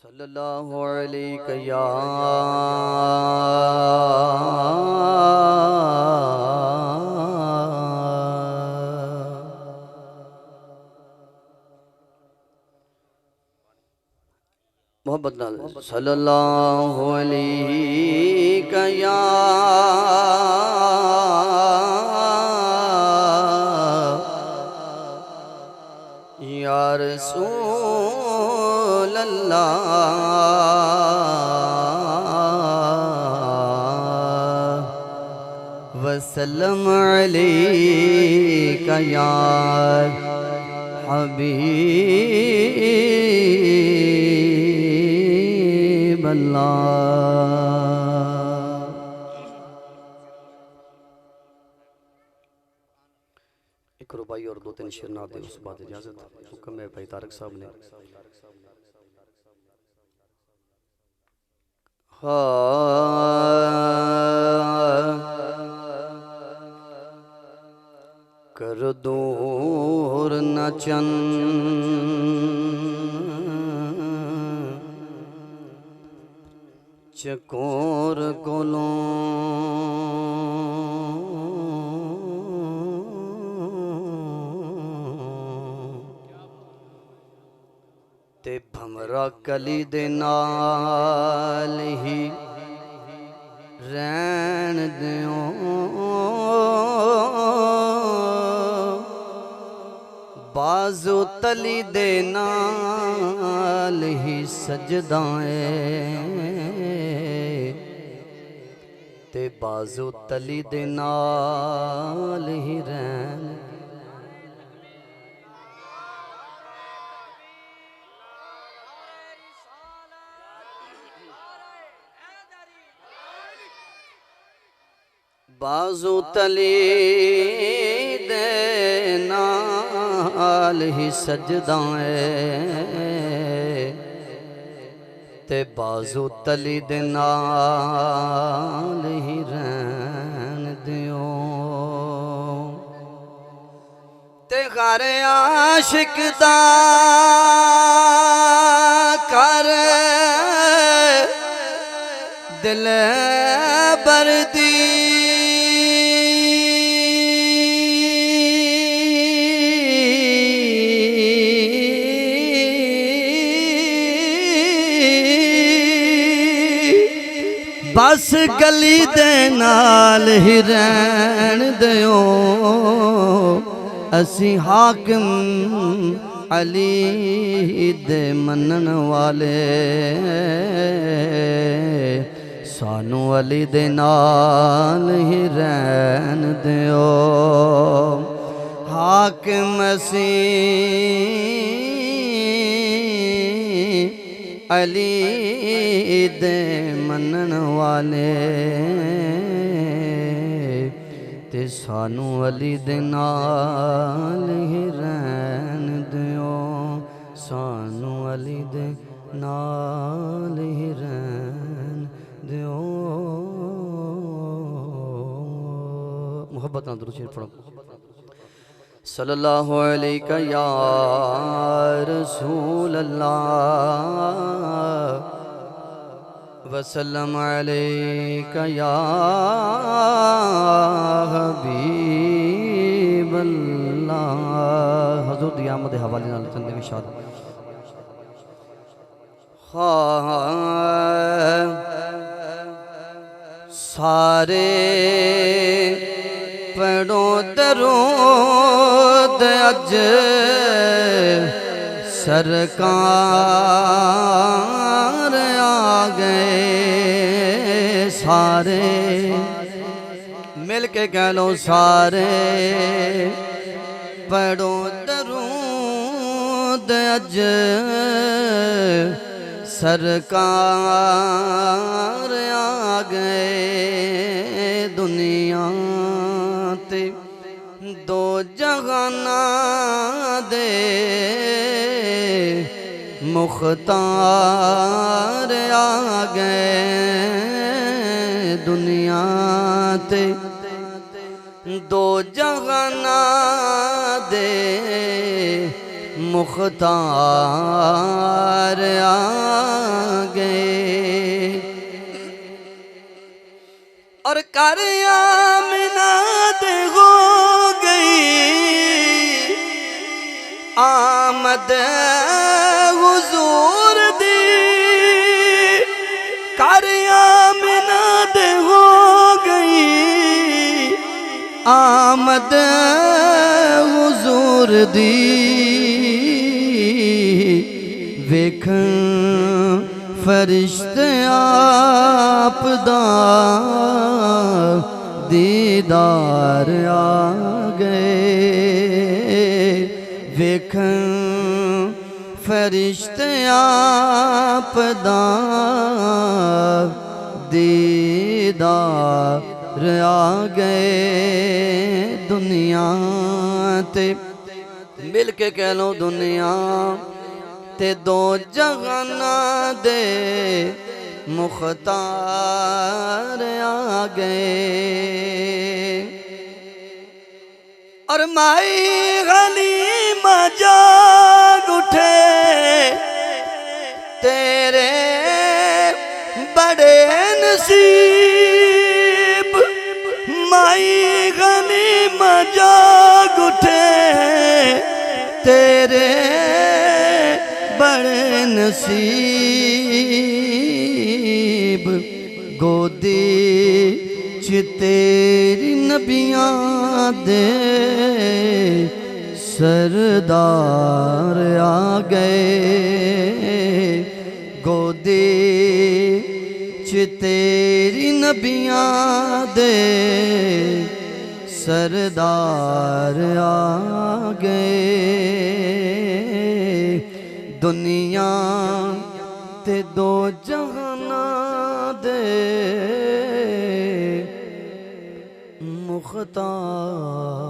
सल्लल्लाहु अलैहि या मोहब्बत नाल सल्लल्लाहु अलैहि या रसूल अल्लाह वसल्लम अलैका या हबीब अल्लाह। एक रुबाई और दो तीन शेर ना दे उस बात इजाजत हुक्म है भाई तारक साहब ने। कर दूर न चन चकोर कोलों ते भमरा कली दे नाल ही रहन दियो बाजो तली दे नाल ही सजदाए ते बाजो तली दे नाल ही रहन। बाजू तली दे नाल ही सजदाए ते बाजू तली दे नाल ही रहन दियो ते घर आशिक दा कर दिल बरदी बस गली दे नाल ही रहन दियो असी हाकिम अली दे मनन वाले सानू अली दे नाल ही रहन दियो हाकिम असी अली दे मनन वाले ते सानू अली दे नाल ही रहन दियो सानू अली दे नाल ही रहन दियो। मोहब्बत ना दुरूद शरीफ पढ़ो। सल्लल्लाहु अलैका या रसूल अल्लाह वसल्लम अलैका या हबीब अल्लाह। हज़ूर दी आमद हवाले नाल चंद विशाल सारे पढ़ो दरूद अज सरकार आ गए सारे मिल के कह लो सारे पढ़ो दरूद अज सरकार आ गए दुनिया ते दो जहाना दे मुख्तार आ गए दुनिया ते दो जहाना दे मुख्तार आ गए और कर आमिनात हो गई आमद हुजूर दी कर आमिनात हो गई आमद हुजूर दी वेखन फरिश्ते आप दा दीदार आ गए वेखन फरिश्ते आप दा दीदार आ गए दुनिया ते मिल के कह लो दुनिया ते दो जहाना दे मुख्तार आ गए और माई हलीमा जाग उठे तेरे बड़े नसीब माई हलीमा जाग उठे तेरे बड़े नसीब गोदी च तेरी नबियां दे सरदार आ गए गोदी च तेरी नबियां दे सरदार आ गए दुनिया ते दो जहाना दे मुख्तार